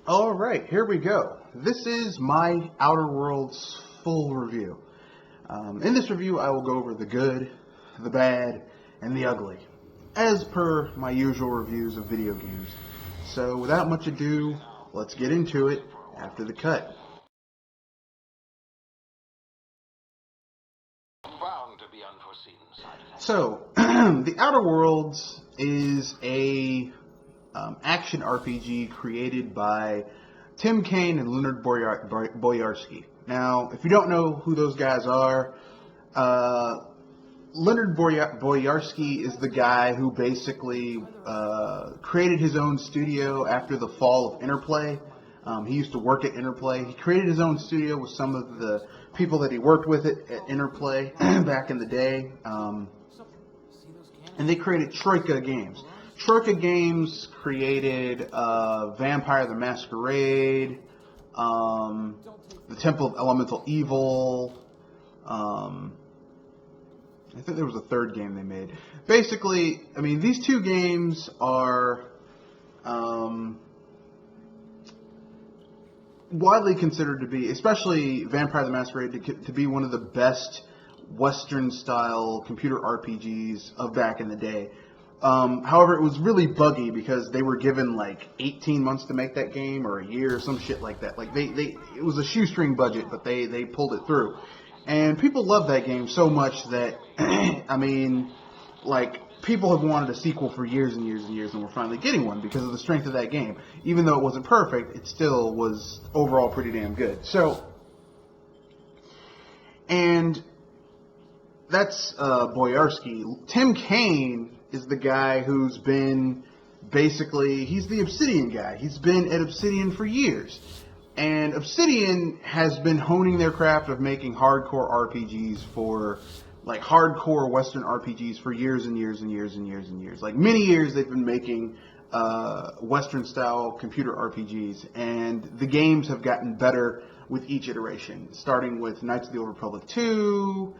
Alright, here we go. This is my Outer Worlds full review. In this review, I will go over the good, the bad, and the ugly, as per my usual reviews of video games. So, without much ado, let's get into it after the cut. So, The Outer Worlds is a action RPG created by Tim Kaine and Leonard Boyarsky. Now, if you don't know who those guys are, Leonard Boyarsky is the guy who basically created his own studio after the fall of Interplay. He used to work at Interplay. He created his own studio with some of the people that he worked with at Interplay back in the day. And they created Troika Games. Troika Games created Vampire the Masquerade, the Temple of Elemental Evil. I think there was a third game they made. Basically, I mean, these two games are widely considered to be, especially Vampire the Masquerade, to be one of the best Western-style computer RPGs of back in the day. However, it was really buggy because they were given like 18 months to make that game, or a year, or some shit like that. Like it was a shoestring budget, but they pulled it through. And people love that game so much that, I mean, like, people have wanted a sequel for years and years and years, and we're finally getting one because of the strength of that game. Even though it wasn't perfect, it still was overall pretty damn good. So, and that's Boyarsky. Tim Kaine is the guy who's been, basically, he's the Obsidian guy. He's been at Obsidian for years. And Obsidian has been honing their craft of making hardcore RPGs for, like, hardcore Western RPGs for years and years and years and years and years. Like, many years they've been making Western-style computer RPGs, and the games have gotten better with each iteration, starting with Knights of the Old Republic 2,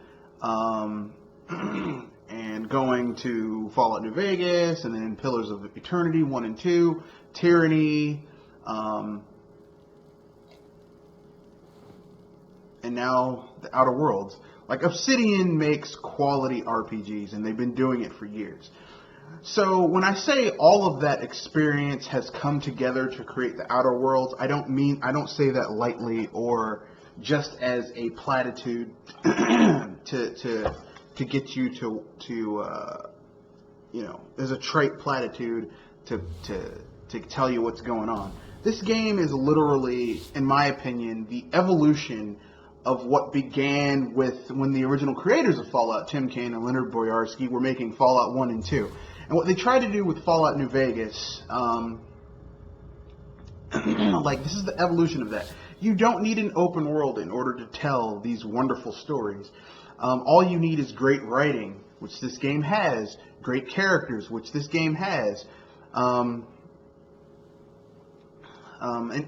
and going to Fallout New Vegas, and then Pillars of Eternity 1 and 2, Tyranny, and now the Outer Worlds. Like, Obsidian makes quality RPGs, and they've been doing it for years. So when I say all of that experience has come together to create the Outer Worlds, I don't say that lightly or just as a platitude to get you to you know, as a trite platitude to tell you what's going on. This game is literally, in my opinion, the evolution of what began with when the original creators of Fallout, Tim Kaine and Leonard Boyarsky, were making Fallout 1 and 2. And what they tried to do with Fallout New Vegas, like, this is the evolution of that. You don't need an open world in order to tell these wonderful stories. All you need is great writing, which this game has, great characters, which this game has, an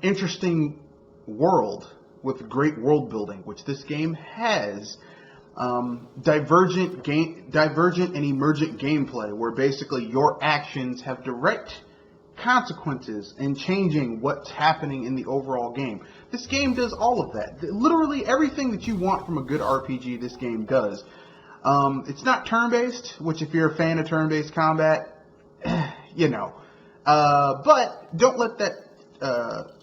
interesting world with great world building, which this game has, divergent and emergent gameplay, where basically your actions have direct consequences in changing what's happening in the overall game. This game does all of that. Literally everything that you want from a good RPG, this game does. It's not turn-based, which if you're a fan of turn-based combat, you know. But don't let that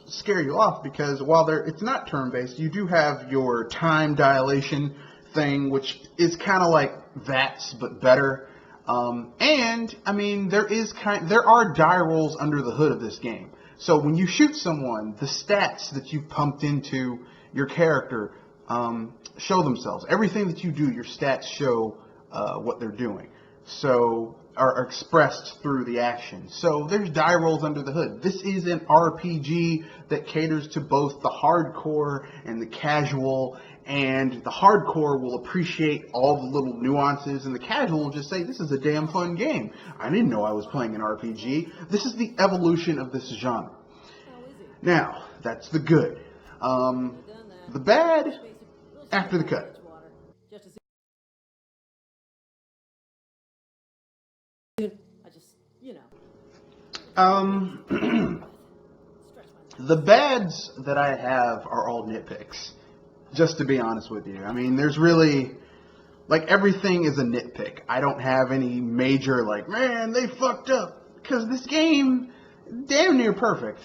scare you off, because while it's not turn-based, you do have your time dilation thing, which is kind of like VATS, but better. And, I mean, there are die rolls under the hood of this game. So when you shoot someone, the stats that you've pumped into your character show themselves. Everything that you do, your stats show what they're doing. So, are expressed through the action. So there's die rolls under the hood. This is an RPG that caters to both the hardcore and the casual, and the hardcore will appreciate all the little nuances, and the casual will just say, this is a damn fun game. I didn't know I was playing an RPG. This is the evolution of this genre. Now, that's the good. The bad, after the cut. The bads that I have are all nitpicks, just to be honest with you. I mean, there's really, like, everything is a nitpick. I don't have any major, like, man, they fucked up. Because this game, damn near perfect.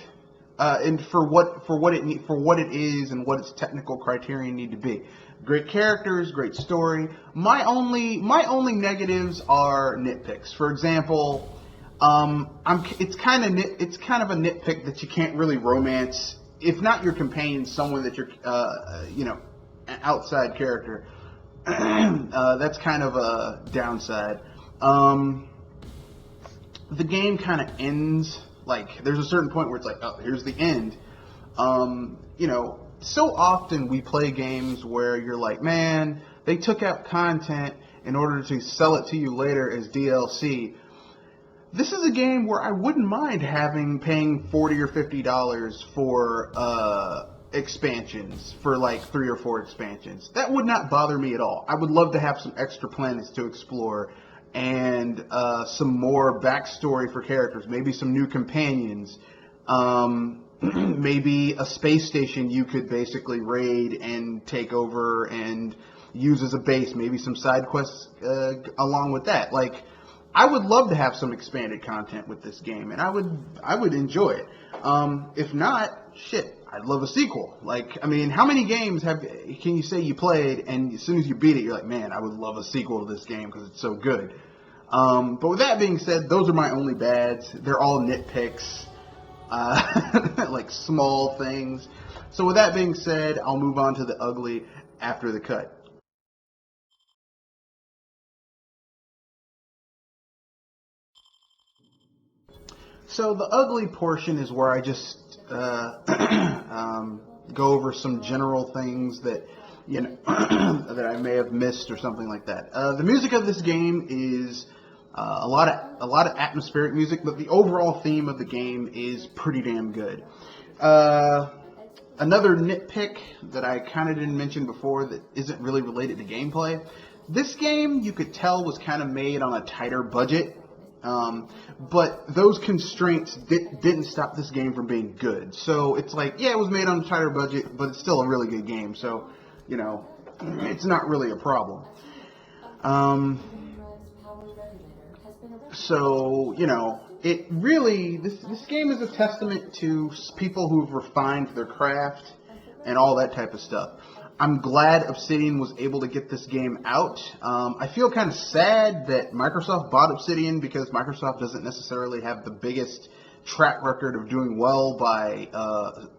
And for what it is and what its technical criteria need to be. Great characters, great story. My only negatives are nitpicks. For example, it's kind of a nitpick that you can't really romance, if not your companion, someone that you're an outside character. That's kind of a downside. The game kind of ends, like, there's a certain point where it's like, oh, here's the end. So often we play games where you're like, man, they took out content in order to sell it to you later as DLC. This is a game where I wouldn't mind paying $40 or $50 for expansions, for like 3 or 4 expansions. That would not bother me at all. I would love to have some extra planets to explore and some more backstory for characters, maybe some new companions, maybe a space station you could basically raid and take over and use as a base, maybe some side quests along with that. Like, I would love to have some expanded content with this game, and I would enjoy it. If not, shit, I'd love a sequel. Like, I mean, how many games can you say you played, and as soon as you beat it, you're like, man, I would love a sequel to this game because it's so good. But with that being said, those are my only bads. They're all nitpicks, like small things. So with that being said, I'll move on to the ugly after the cut. So the ugly portion is where I just go over some general things that that I may have missed or something like that. The music of this game is a lot of atmospheric music, but the overall theme of the game is pretty damn good. Another nitpick that I kind of didn't mention before that isn't really related to gameplay. This game, you could tell, was kind of made on a tighter budget. But those constraints didn't stop this game from being good. So it's like, yeah, it was made on a tighter budget, but it's still a really good game. So, it's not really a problem. It really, this game is a testament to people who've refined their craft and all that type of stuff. I'm glad Obsidian was able to get this game out. I feel kind of sad that Microsoft bought Obsidian because Microsoft doesn't necessarily have the biggest track record of doing well by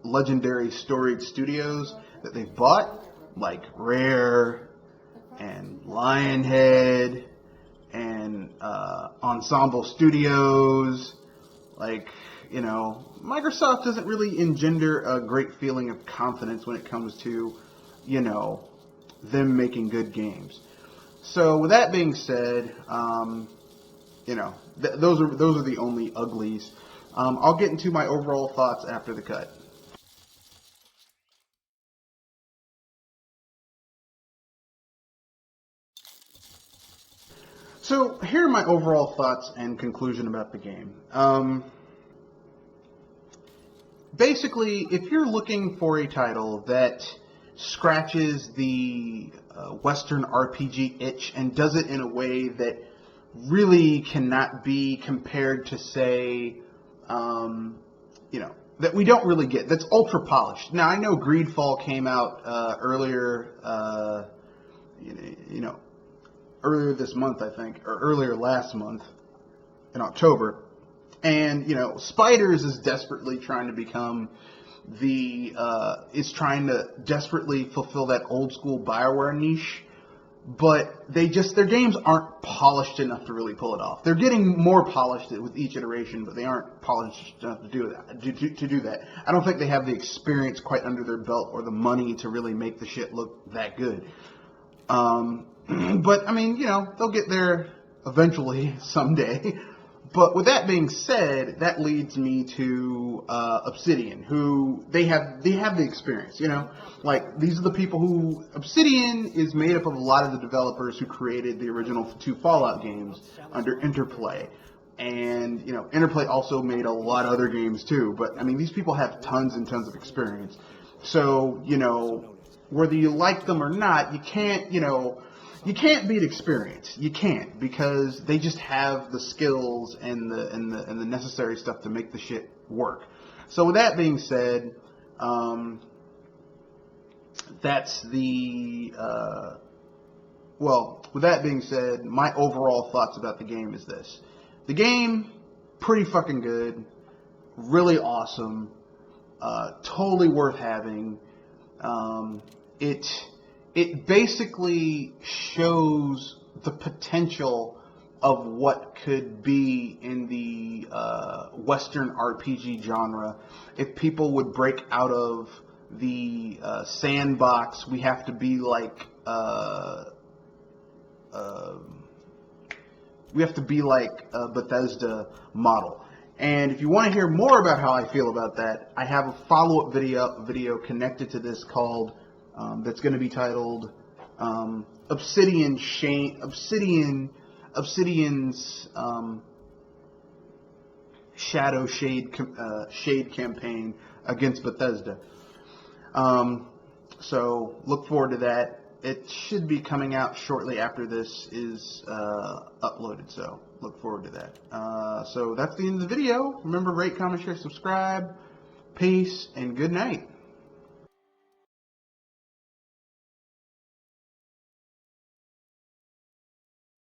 legendary storied studios that they've bought, like Rare and Lionhead and Ensemble Studios. Like, Microsoft doesn't really engender a great feeling of confidence when it comes to them making good games. So with that being said, those are the only uglies. I'll get into my overall thoughts after the cut. So here are my overall thoughts and conclusion about the game. Basically, if you're looking for a title that scratches the Western RPG itch and does it in a way that really cannot be compared to, say, that we don't really get, that's ultra polished. Now, I know Greedfall came out earlier this month, I think, or earlier last month in October, and Spiders is desperately trying to become is trying to desperately fulfill that old school BioWare niche, but their games aren't polished enough to really pull it off. They're getting more polished with each iteration, but they aren't polished enough to do that. I don't think they have the experience quite under their belt or the money to really make the shit look that good. But I mean, they'll get there eventually someday. But with that being said, that leads me to Obsidian, who they have the experience, Like, these are the people who... Obsidian is made up of a lot of the developers who created the original 2 Fallout games under Interplay. And, you know, Interplay also made a lot of other games too. But, I mean, these people have tons and tons of experience. So, you know, whether you like them or not, you can't, you know, you can't beat experience. You can't, because they just have the skills and the necessary stuff to make the shit work. So with that being said, that's the with that being said, my overall thoughts about the game is this. The game, pretty fucking good, really awesome, totally worth having. It basically shows the potential of what could be in the Western RPG genre if people would break out of the sandbox. We have to be like a Bethesda model. And if you want to hear more about how I feel about that, I have a follow-up video connected to this called that's going to be titled Obsidian's Shadow Shade campaign against Bethesda. So look forward to that. It should be coming out shortly after this is uploaded, so look forward to that. So that's the end of the video. Remember, rate, comment, share, subscribe. Peace, and good night.